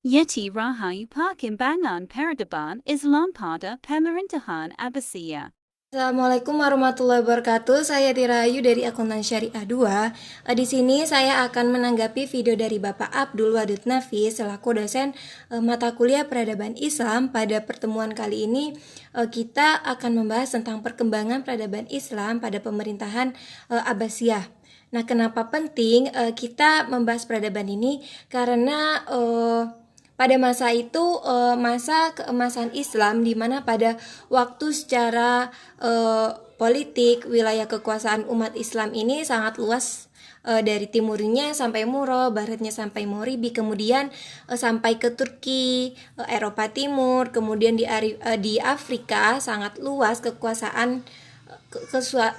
Yeti Rahayu Pakimbangan Peradaban Islam pada Pemerintahan Abbasiyah. Assalamualaikum warahmatullahi wabarakatuh. Saya Tirayu dari Akuntan Syariah 2. Di sini saya akan menanggapi video dari Bapak Abdul Wadud Nafis selaku dosen mata kuliah Peradaban Islam. Pada pertemuan kali ini kita akan membahas tentang perkembangan peradaban Islam pada pemerintahan Abbasiyah. Nah, kenapa penting kita membahas peradaban ini? Karena pada masa itu masa keemasan Islam, di mana pada waktu secara politik wilayah kekuasaan umat Islam ini sangat luas, dari timurnya sampai Muro, baratnya sampai Moribi, kemudian sampai ke Turki, Eropa Timur, kemudian di Afrika sangat luas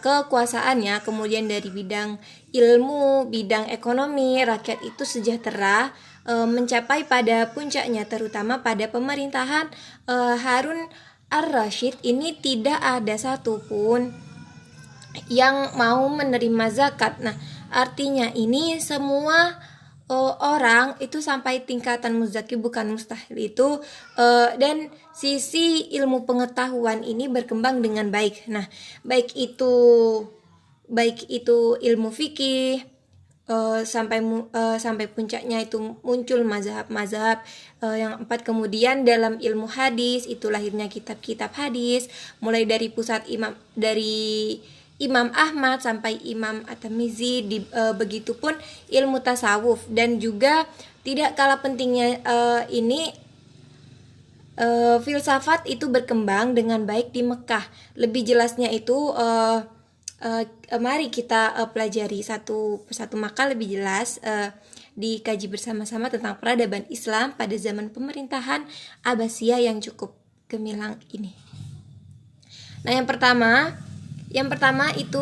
kekuasaannya, kemudian dari bidang ilmu, bidang ekonomi, rakyat itu sejahtera, mencapai pada puncaknya, terutama pada pemerintahan Harun Ar-Rasyid. Ini tidak ada satupun yang mau menerima zakat. Nah, artinya ini semua orang itu sampai tingkatan muzaki bukan mustahil itu, dan sisi ilmu pengetahuan ini berkembang dengan baik. Nah, baik itu ilmu fikih, sampai puncaknya itu muncul mazhab-mazhab yang empat. Kemudian dalam ilmu hadis itu lahirnya kitab-kitab hadis, mulai dari pusat Imam Ahmad sampai Imam At-Tirmizi, begitupun ilmu tasawuf. Dan juga tidak kalah pentingnya ini filsafat itu berkembang dengan baik di Mekah. Lebih jelasnya itu mari kita pelajari satu persatu, maka lebih jelas dikaji bersama-sama tentang peradaban Islam pada zaman pemerintahan Abbasiyah yang cukup gemilang ini. Nah, yang pertama itu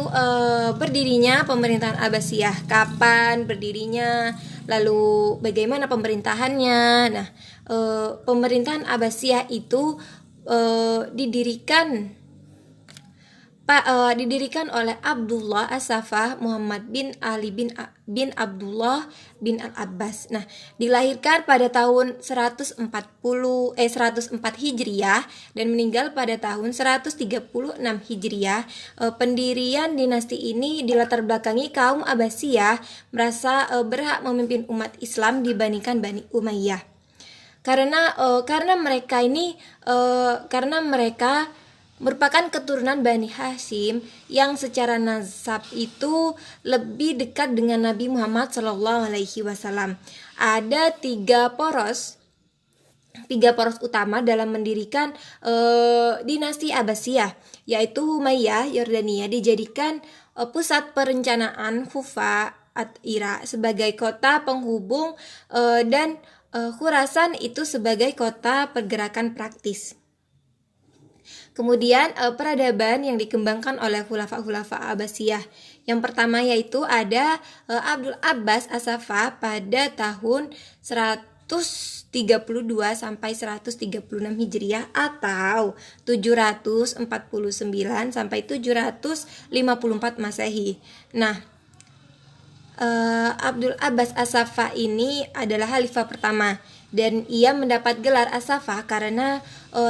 berdirinya pemerintahan Abbasiyah. Kapan berdirinya? Lalu bagaimana pemerintahannya? Nah, pemerintahan Abbasiyah itu didirikan oleh Abdullah As-Saffah Muhammad bin Ali bin Abdullah bin Al-Abbas. Nah, dilahirkan pada tahun 104 Hijriah dan meninggal pada tahun 136 Hijriah. Pendirian dinasti ini dilatar belakangi kaum Abbasiyah merasa berhak memimpin umat Islam dibandingkan Bani Umayyah. Karena mereka merupakan keturunan Bani Hashim yang secara nasab itu lebih dekat dengan Nabi Muhammad SAW. Ada tiga poros utama dalam mendirikan dinasti Abbasiyah, yaitu Humayyah Yordania dijadikan pusat perencanaan Kufa at-Ira sebagai kota penghubung, dan Khurasan itu sebagai kota pergerakan praktis. Kemudian peradaban yang dikembangkan oleh khulafa Abbasiyah. Yang pertama yaitu ada Abdul Abbas As-Saffah pada tahun 132 sampai 136 Hijriah atau 749 sampai 754 Masehi. Nah, Abdul Abbas As-Saffah ini adalah khalifah pertama, dan ia mendapat gelar As-Saffah karena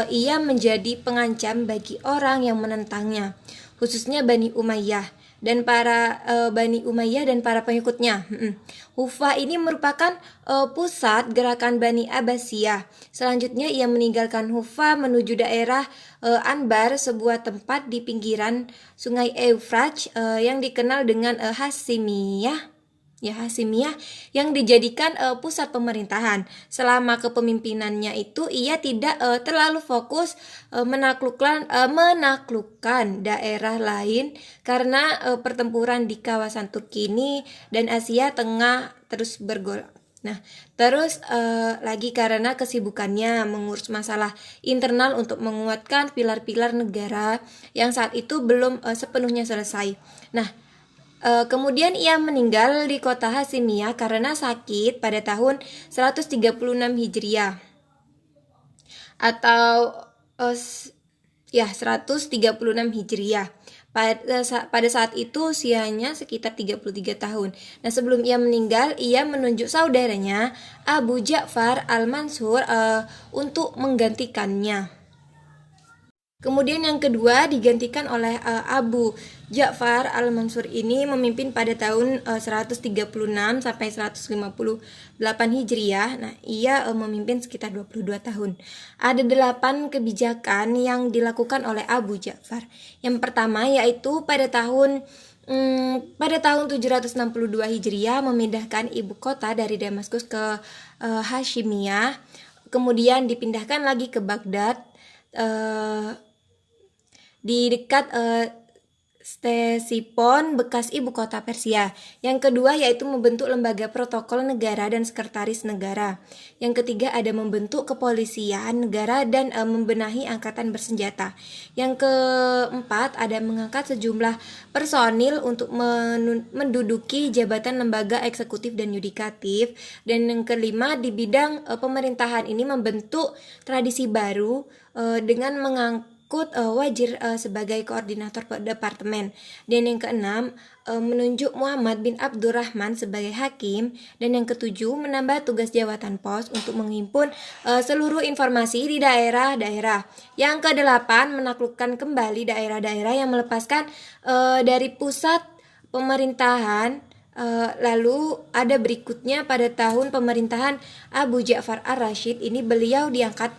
ia menjadi pengancam bagi orang yang menentangnya, khususnya Bani Umayyah dan para pengikutnya. Kufah ini merupakan pusat gerakan Bani Abbasiyah. Selanjutnya ia meninggalkan Kufah menuju daerah Anbar, sebuah tempat di pinggiran Sungai Eufrat yang dikenal dengan Hasimiyah yang dijadikan pusat pemerintahan. Selama kepemimpinannya itu ia tidak terlalu fokus menaklukkan daerah lain karena pertempuran di kawasan Turki ini dan Asia Tengah terus bergolak. Nah, terus lagi karena kesibukannya mengurus masalah internal untuk menguatkan pilar-pilar negara yang saat itu belum sepenuhnya selesai. Nah, kemudian ia meninggal di kota Hasimiyah karena sakit pada tahun 136 Hijriah atau 136 Hijriah Pada saat itu usianya sekitar 33 tahun. Nah, sebelum ia meninggal, ia menunjuk saudaranya Abu Ja'far Al-Mansur untuk menggantikannya. Kemudian yang kedua digantikan oleh Abu Ja'far Al-Mansur ini memimpin pada tahun 136 sampai 158 Hijriah. Nah, ia memimpin sekitar 22 tahun. Ada 8 kebijakan yang dilakukan oleh Abu Ja'far. Yang pertama yaitu pada tahun 762 Hijriah memindahkan ibu kota dari Damaskus ke Hashimiyah. Kemudian dipindahkan lagi ke Baghdad. Di dekat Ctesifon bekas ibu kota Persia. Yang kedua yaitu membentuk lembaga protokol negara dan sekretaris negara. Yang ketiga ada membentuk kepolisian negara dan membenahi angkatan bersenjata. Yang keempat ada mengangkat sejumlah personil untuk menduduki jabatan lembaga eksekutif dan yudikatif. Dan yang kelima di bidang pemerintahan ini membentuk tradisi baru dengan mengangkat Wazir sebagai koordinator departemen. Dan yang keenam menunjuk Muhammad bin Abdurrahman sebagai hakim. Dan yang ketujuh menambah tugas jawatan pos untuk menghimpun seluruh informasi di daerah-daerah. Yang kedelapan menaklukkan kembali daerah-daerah yang melepaskan dari pusat pemerintahan. Lalu ada berikutnya pada tahun pemerintahan Abu Ja'far Ar-Rasyid ini beliau diangkat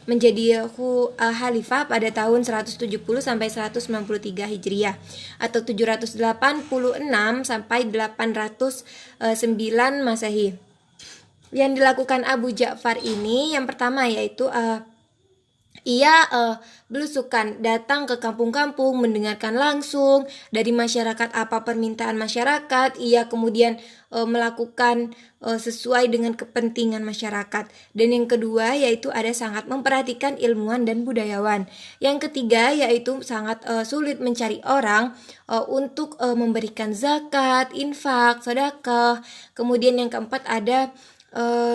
menjadi khalifah pada tahun 170 sampai 193 Hijriah atau 786 sampai 809 Masehi. Yang dilakukan Abu Ja'far ini yang pertama yaitu ia belusukan datang ke kampung-kampung mendengarkan langsung dari masyarakat apa permintaan masyarakat. Ia kemudian melakukan sesuai dengan kepentingan masyarakat. Dan yang kedua yaitu ada sangat memperhatikan ilmuwan dan budayawan. Yang ketiga yaitu sangat sulit mencari orang untuk memberikan zakat, infak, sedekah. Kemudian yang keempat ada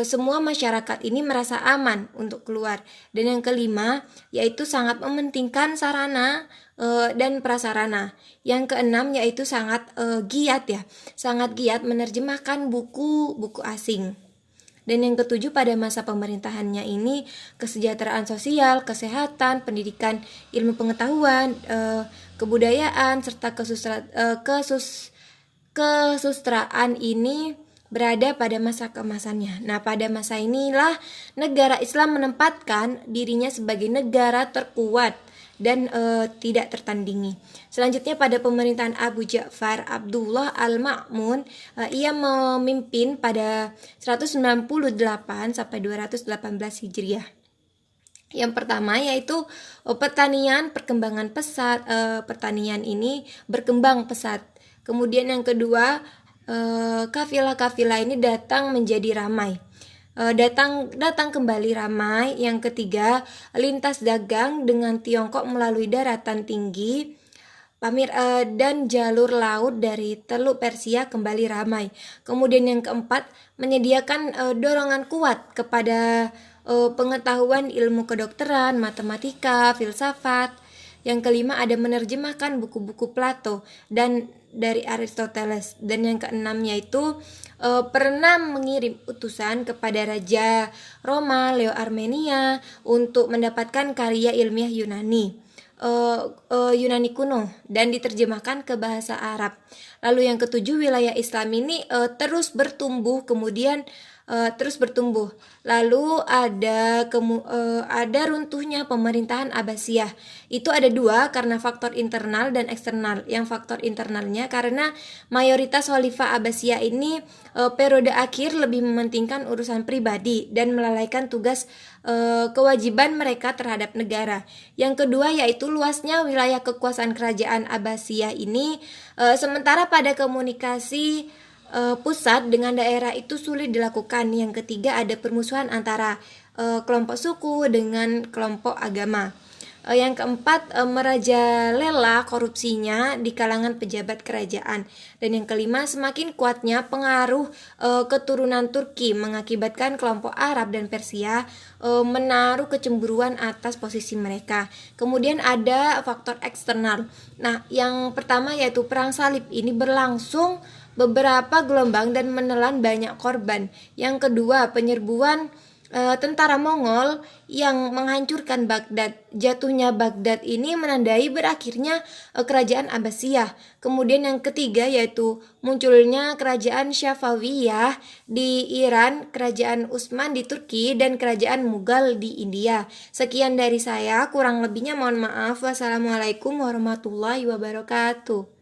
semua masyarakat ini merasa aman untuk keluar. Dan yang kelima yaitu sangat mementingkan sarana dan prasarana. Yang keenam yaitu sangat giat menerjemahkan buku-buku asing. Dan yang ketujuh pada masa pemerintahannya ini kesejahteraan sosial, kesehatan, pendidikan, ilmu pengetahuan, kebudayaan serta kesusastraan ini berada pada masa keemasannya. Nah, pada masa inilah negara Islam menempatkan dirinya sebagai negara terkuat dan tidak tertandingi. Selanjutnya pada pemerintahan Abu Ja'far Abdullah Al-Ma'mun, ia memimpin pada 198 sampai 218 Hijriah. Yang pertama yaitu pertanian, perkembangan pesat. Pertanian ini berkembang pesat. Kemudian yang kedua kafilah-kafilah ini datang menjadi ramai. Datang kembali ramai. Yang ketiga, lintas dagang dengan Tiongkok melalui daratan tinggi, dan jalur laut dari Teluk Persia kembali ramai. Kemudian yang keempat, menyediakan dorongan kuat kepada pengetahuan ilmu kedokteran, matematika, filsafat. Yang kelima ada menerjemahkan buku-buku Plato dan dari Aristoteles. Dan yang keenam yaitu pernah mengirim utusan kepada Raja Roma Leo Armenia untuk mendapatkan karya ilmiah Yunani kuno dan diterjemahkan ke bahasa Arab. Lalu yang ketujuh wilayah Islam ini terus bertumbuh. Lalu ada runtuhnya pemerintahan Abbasiyah. Itu ada dua karena faktor internal dan eksternal. Yang faktor internalnya karena mayoritas khalifah Abbasiyah ini periode akhir lebih mementingkan urusan pribadi dan melalaikan tugas kewajiban mereka terhadap negara. Yang kedua yaitu luasnya wilayah kekuasaan kerajaan Abbasiyah ini, sementara pada komunikasi pusat dengan daerah itu sulit dilakukan. Yang ketiga ada permusuhan antara kelompok suku dengan kelompok agama. Yang keempat, merajalela korupsinya di kalangan pejabat kerajaan. Dan yang kelima, semakin kuatnya pengaruh keturunan Turki mengakibatkan kelompok Arab dan Persia menaruh kecemburuan atas posisi mereka. Kemudian ada faktor eksternal. Nah, yang pertama yaitu perang salib ini berlangsung beberapa gelombang dan menelan banyak korban. Yang kedua, penyerbuan tentara Mongol yang menghancurkan Baghdad. Jatuhnya Baghdad ini menandai berakhirnya kerajaan Abbasiyah. Kemudian yang ketiga yaitu munculnya kerajaan Safawiyah di Iran, kerajaan Utsman di Turki, dan kerajaan Mughal di India. Sekian dari saya, kurang lebihnya mohon maaf. Wassalamualaikum warahmatullahi wabarakatuh.